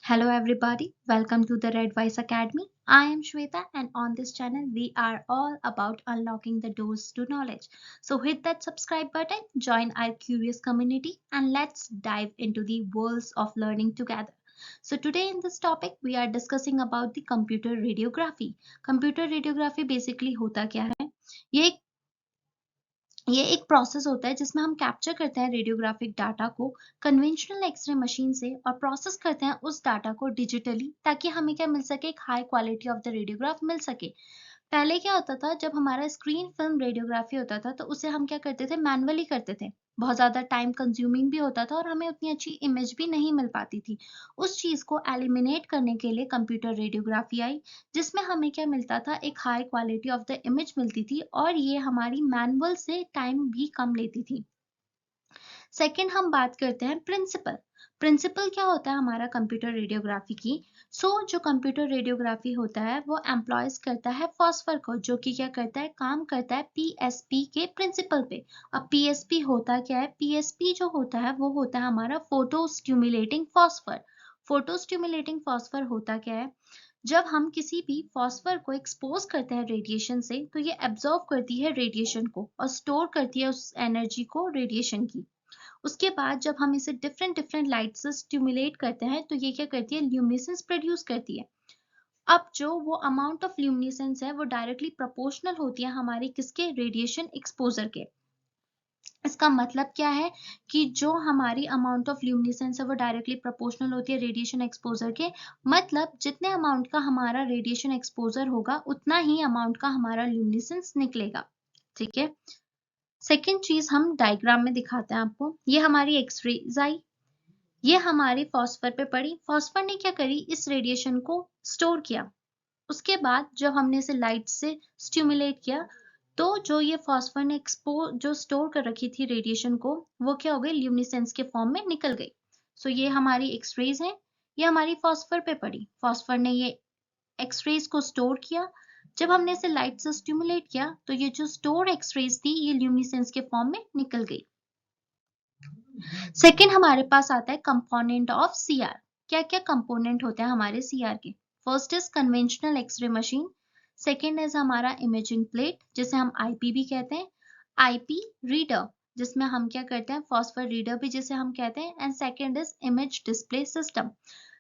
Hello everybody, welcome to the Red Voice Academy. I am Shweta and on this channel we are all about unlocking the doors to knowledge. So hit that subscribe button, join our curious community and let's dive into the worlds of learning together. So today in this topic we are discussing about the computer radiography. Computer radiography basically होता क्या है? ये ये एक process होता है जिसमें हम कैप्चर करते हैं रेडियोग्राफिक डाटा को कन्वेंशनल एक्सरे मशीन से और प्रोसेस करते हैं उस डाटा को डिजिटली ताकि हमें क्या मिल सके, एक high quality of the radiograph मिल सके। पहले क्या होता था, जब हमारा स्क्रीन फिल्म रेडियोग्राफी होता था तो उसे हम क्या करते थे, मैनुअली करते थे। बहुत ज़्यादा टाइम कंज्यूमिंग भी होता था और हमें उतनी अच्छी इमेज भी नहीं मिल पाती थी। उस चीज़ को एलिमिनेट करने के लिए कंप्यूटर रेडियोग्राफी आई, जिसमें हमें क्या मिलता था, एक high quality of the image मिलती थी और ये हमारी मैनुअल से टाइम भी कम लेती थी। सेकंड हम बात करते हैं प्रिंसिपल। प्रिंसिपल क्या होता है हमारा कंप्यूटर रेडियोग्राफी की? जो कंप्यूटर रेडियोग्राफी होता है वो एम्प्लॉयज करता है फॉस्फर को, जो कि क्या करता है, काम करता है पीएसपी के प्रिंसिपल पे। अब पीएसपी होता क्या है? पीएसपी जो होता है वो होता है हमारा photo stimulating phosphor. Photo stimulating phosphor होता क्या है? जब हम किसी भी फॉस्फर को एक्सपोज करते हैं रेडिएशन से तो ये एब्जॉर्ब करती है रेडिएशन को और स्टोर करती है उस एनर्जी को रेडिएशन की। उसके बाद जब हम इसे डिफरेंट डिफरेंट लाइट से स्टिमुलेट करते हैं तो ये क्या करती है, ल्यूमिनेसेंस प्रोड्यूस करती है। अब जो वो अमाउंट ऑफ ल्यूमिनेसेंस है वो डायरेक्टली प्रोपोर्शनल होती है हमारे किसके, रेडिएशन एक्सपोजर के। इसका मतलब क्या है कि जो हमारी अमाउंट ऑफ ल्यूमिनेसेंस है वो डायरेक्टली प्रोपोर्शनल होती है रेडिएशन एक्सपोजर के। मतलब जितने अमाउंट का हमारा रेडिएशन एक्सपोजर होगा उतना ही अमाउंट का हमारा ल्यूमिनेसेंस निकलेगा। ठीक है। सेकेंड चीज हम डायग्राम में दिखाते हैं आपको। ये हमारी एक्सरेज आई, ये हमारी फॉस्फर पे पड़ी। फॉस्फर ने क्या करी, इस रेडिएशन को स्टोर किया। उसके बाद जब हमने इसे लाइट से स्टिमुलेट किया तो जो ये फॉस्फर ने जो स्टोर कर रखी थी रेडिएशन को, वो क्या हो गई, ल्यूमिनेसेंस के फॉर्म में निकल गई। ये हमारी एक्सरेज है, ये हमारी फॉस्फर पे पड़ी। फॉस्फर ने ये एक्सरेज को स्टोर किया। जब हमने इसे लाइट से स्टिमुलेट किया तो ये जो स्टोर एक्सरेज थी ये ल्यूमिनेसेंस के फॉर्म में निकल गई। सेकेंड हमारे पास आता है कंपोनेंट ऑफ सीआर। क्या क्या कंपोनेंट होते हैं हमारे सीआर के? First is conventional x ray machine, second is हमारा इमेजिंग प्लेट जिसे हम आईपी भी कहते हैं, आईपी रीडर जिसमें हम क्या करते हैं, फॉस्फर रीडर भी जिसे हम कहते हैं, and second is image display system.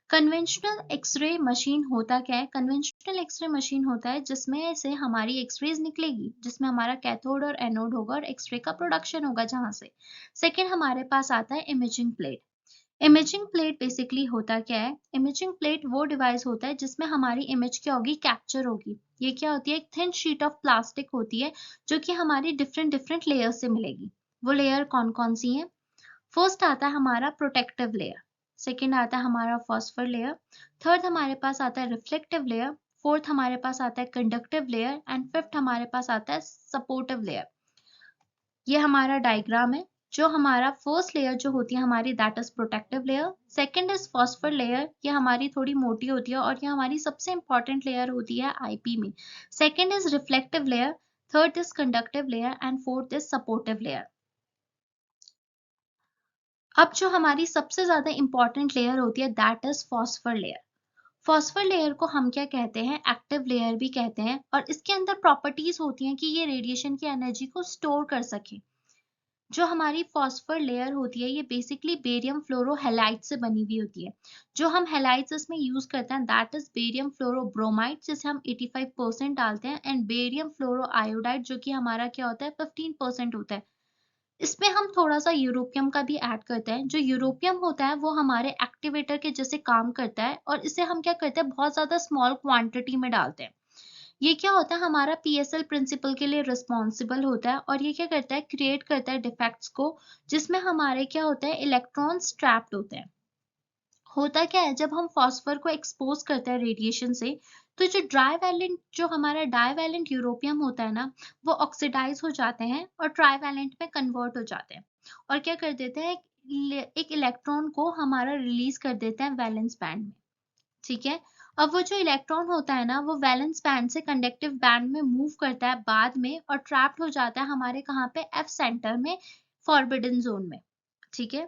Conventional x ray machine होता क्या है? कन्वेंशनल एक्सरे मशीन होता है जिसमें से हमारी एक्सरेज निकलेगी, जिसमें हमारा कैथोड और एनोड होगा और एक्सरे का प्रोडक्शन होगा जहां से। सेकेंड हमारे पास आता है imaging plate. Imaging plate basically होता क्या है? इमेजिंग प्लेट वो डिवाइस होता है जिसमें हमारी इमेज क्या होगी, कैप्चर होगी। ये क्या होती है, एक थिन शीट ऑफ प्लास्टिक होती है जो कि हमारी डिफरेंट डिफरेंट लेयर से मिलेगी। वो लेयर कौन कौन सी है? फर्स्ट आता है हमारा प्रोटेक्टिव लेयर, सेकेंड आता है हमारा फॉस्फर लेयर, थर्ड हमारे पास आता है रिफ्लेक्टिव लेयर, फोर्थ हमारे पास आता है कंडक्टिव लेयर एंड फिफ्थ हमारे पास आता है सपोर्टिव लेयर। ये हमारा डायग्राम है। जो हमारा फर्स्ट लेयर जो होती है हमारी, that is protective layer, second is phosphor layer, ये हमारी थोड़ी मोटी होती है और ये हमारी सबसे इंपॉर्टेंट लेयर होती है आईपी में। Second is reflective layer, third is conductive layer and fourth is supportive layer. अब जो हमारी सबसे ज्यादा इंपॉर्टेंट लेयर होती है that is phosphor layer. Phosphor layer को हम क्या कहते हैं, एक्टिव लेयर भी कहते हैं, और इसके अंदर प्रॉपर्टीज होती हैं कि ये रेडिएशन की एनर्जी को स्टोर कर सके। जो हमारी फॉस्फर लेयर होती है ये बेसिकली बेरियम फ्लोरोहेलाइट से बनी हुई होती है। जो हम हेलाइट्स इसमें यूज करते हैं दैट इज बेरियम फ्लोरोब्रोमाइड जिसे हम 85% डालते हैं, एंड बेरियम फ्लोरोआयोडाइड जो कि हमारा क्या होता है, 15% होता है। इसमें हम थोड़ा सा यूरोपियम का भी ऐड करते हैं। जो यूरोपियम होता है वो हमारे एक्टिवेटर के जैसे काम करता है और इसे हम क्या करते हैं, बहुत ज्यादा स्मॉल क्वांटिटी में डालते हैं। ये क्या होता है, हमारा पीएसएल प्रिंसिपल के लिए रिस्पॉन्सिबल होता है और ये क्या करता है, क्रिएट करता है डिफेक्ट्स को, जिसमें हमारे क्या होता है, इलेक्ट्रॉन्स ट्रैप्ड होते हैं। होता क्या है, जब हम फॉस्फर को एक्सपोज करते हैं रेडिएशन से तो जो हमारा डाईवैलेंट यूरोपियम होता है ना, वो ऑक्सीडाइज हो जाते हैं और ट्राईवैलेंट में कन्वर्ट हो जाते हैं और क्या कर देते हैं, एक इलेक्ट्रॉन को हमारा रिलीज कर देते हैं वैलेंस बैंड में। ठीक है। अब वो जो इलेक्ट्रॉन होता है ना, वो वैलेंस बैंड से कंडक्टिव बैंड में मूव करता है बाद में और ट्रैप्ड हो जाता है हमारे कहाँ पे, एफ सेंटर में, फॉरबिडन जोन में। ठीक है।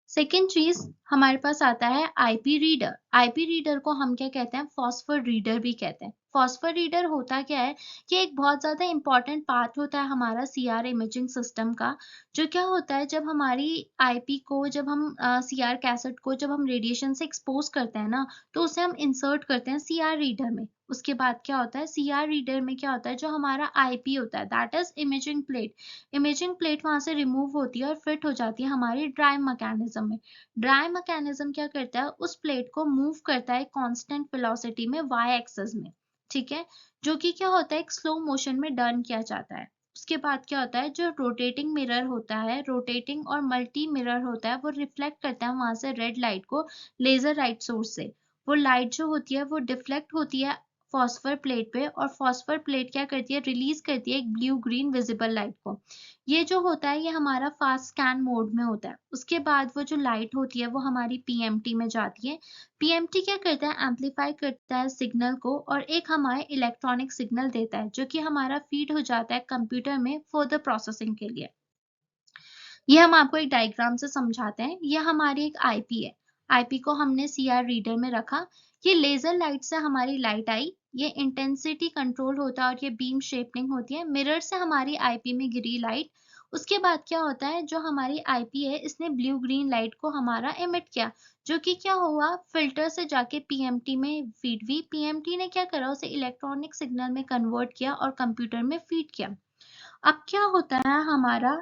सेकेंड चीज हमारे पास आता है आईपी रीडर। आईपी रीडर को हम क्या कहते हैं, फॉस्फर रीडर भी कहते हैं। फॉस्फर रीडर होता क्या है कि एक बहुत ज़्यादा इम्पोर्टेंट पार्ट होता है हमारा सीआर इमेजिंग सिस्टम का। जो क्या होता है, जब हमारी आईपी को, जब हम सीआर कैसेट को जब हम रेडिएशन से एक्सपोज करते हैं ना, तो उसे हम इंसर्ट करते हैं सीआर रीडर में। उसके बाद क्या होता है, सीआर रीडर में क्या होता है, जो हमारा आईपी होता है, that is imaging plate. Imaging plate वहां से रिमूव होती है और फिट हो जाती है हमारी ड्राई मैकेनिज्म में। ड्राई मैकेनिज्म क्या करता है, उस प्लेट को मूव करता है कांस्टेंट वेलोसिटी में वाई एक्सिस में, ठीक है, जो कि क्या होता है, एक स्लो मोशन में डन किया जाता है। उसके बाद क्या होता है, जो रोटेटिंग मिरर होता है, रोटेटिंग और मल्टी मिरर होता है, वो रिफ्लेक्ट करता है वहां से रेड लाइट को लेजर लाइट सोर्स से। वो लाइट जो होती है वो डिफ्लेक्ट होती है फॉस्फर प्लेट पे, और फॉस्फर प्लेट क्या करती है, रिलीज करती है एक ब्लू ग्रीन विजिबल लाइट को। ये जो होता है ये हमारा फास्ट स्कैन मोड में होता है। उसके बाद वो जो लाइट होती है वो हमारी पीएमटी में जाती है। पीएमटी क्या करता है, एम्पलीफाई करता है सिग्नल को और एक हमारे इलेक्ट्रॉनिक सिग्नल देता है, जो कि हमारा फीड हो जाता है कंप्यूटर में फर्दर प्रोसेसिंग के लिए। ये हम आपको एक डायग्राम से समझाते हैं। ये हमारी एक आईपी है। आईपी को हमने सीआर रीडर में रखा। ये लेजर लाइट से हमारी लाइट आई, ये इंटेंसिटी कंट्रोल होता है और ये बीम शेपनिंग होती है। मिरर से हमारी आईपी में गिरी लाइट। उसके बाद क्या होता है, जो हमारी आईपी है इसने ब्लू ग्रीन लाइट को हमारा एमिट किया, जो कि क्या हुआ, फिल्टर से जाके पीएमटी में फीड हुई। पीएमटी ने क्या करा, उसे इलेक्ट्रॉनिक सिग्नल में कन्वर्ट किया और कंप्यूटर में फीड किया। अब क्या होता है, हमारा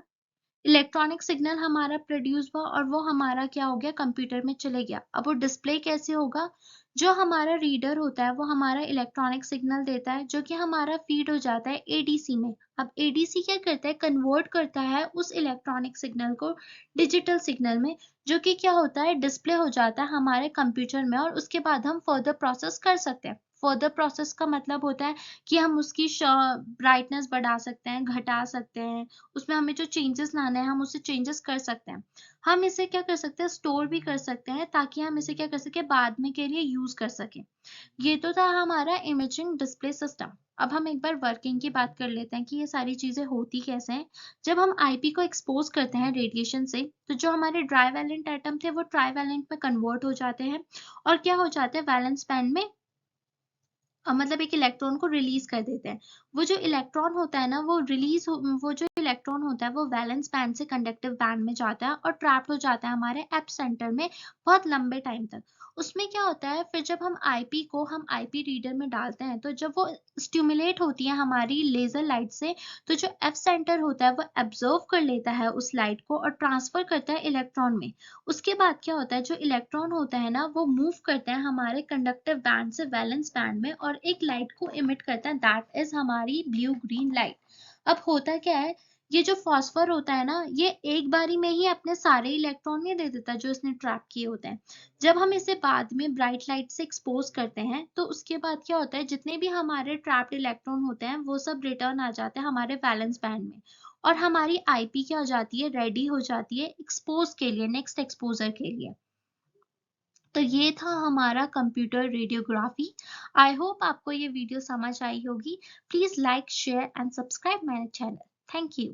इलेक्ट्रॉनिक सिग्नल हमारा प्रोड्यूस हुआ और वो हमारा क्या हो गया, कंप्यूटर में चले गया। अब वो डिस्प्ले कैसे होगा, जो हमारा रीडर होता है वो हमारा इलेक्ट्रॉनिक सिग्नल देता है, जो कि हमारा फीड हो जाता है एडीसी में। अब एडीसी क्या करता है, कन्वर्ट करता है उस इलेक्ट्रॉनिक सिग्नल को डिजिटल सिग्नल में, जो कि क्या होता है, डिस्प्ले हो जाता है हमारे कंप्यूटर में, और उसके बाद हम फर्दर प्रोसेस कर सकते हैं। फर्दर प्रोसेस का मतलब होता है कि हम उसकी ब्राइटनेस बढ़ा सकते हैं, घटा सकते हैं, उसमें हमें जो चेंजेस लाने हैं हम उससे चेंजेस कर सकते हैं। हम इसे क्या कर सकते हैं, स्टोर भी कर सकते हैं, ताकि हम इसे क्या कर सकें, बाद में के लिए यूज कर सकें। ये तो था हमारा इमेजिंग डिस्प्ले सिस्टम। अब हम एक बार वर्किंग की बात कर लेते हैं कि ये सारी चीजें होती कैसे हैं। जब हम आईपी को एक्सपोज करते हैं रेडिएशन से, तो जो हमारे ड्राई वैलेंट एटम थे वो ट्राई वैलेंट में कन्वर्ट हो जाते हैं और क्या हो जाते हैं, वैलेंस बैंड में मतलब एक इलेक्ट्रॉन को रिलीज कर देते हैं। वो जो इलेक्ट्रॉन होता है ना, वो जो इलेक्ट्रॉन होता है वो वैलेंस बैंड से कंडक्टिव बैंड में जाता है और ट्रैप्ड हो जाता है हमारे एप सेंटर में बहुत लंबे टाइम तक। उसमें क्या होता है, फिर जब हम आईपी रीडर में डालते हैं, तो जब वो स्टिमुलेट होती है हमारी लेजर लाइट से, तो जो एफ सेंटर होता है वो एब्जॉर्व कर लेता है उस लाइट को और ट्रांसफर करता है इलेक्ट्रॉन में। उसके बाद क्या होता है, जो इलेक्ट्रॉन होता है ना वो मूव करते हैं हमारे कंडक्टिव बैंड से वैलेंस बैंड में और एक लाइट को इमिट करता है, दैट इज हमारी ब्लू ग्रीन लाइट। अब होता क्या है, ये जो फॉस्फर होता है ना, ये एक बारी में ही अपने सारे इलेक्ट्रॉन नहीं दे देता जो इसने ट्रैप किए होते हैं। जब हम इसे बाद में ब्राइट लाइट से एक्सपोज करते हैं, तो उसके बाद क्या होता है, जितने भी हमारे ट्रैप्ड इलेक्ट्रॉन होते हैं वो सब रिटर्न आ जाते हैं हमारे वैलेंस बैंड में, और हमारी आईपी क्या हो जाती है, रेडी हो जाती है एक्सपोज के लिए, नेक्स्ट एक्सपोजर के लिए। तो ये था हमारा कंप्यूटर रेडियोग्राफी। आई होप आपको ये वीडियो समझ आई होगी। Please like, share and subscribe my channel. Thank you.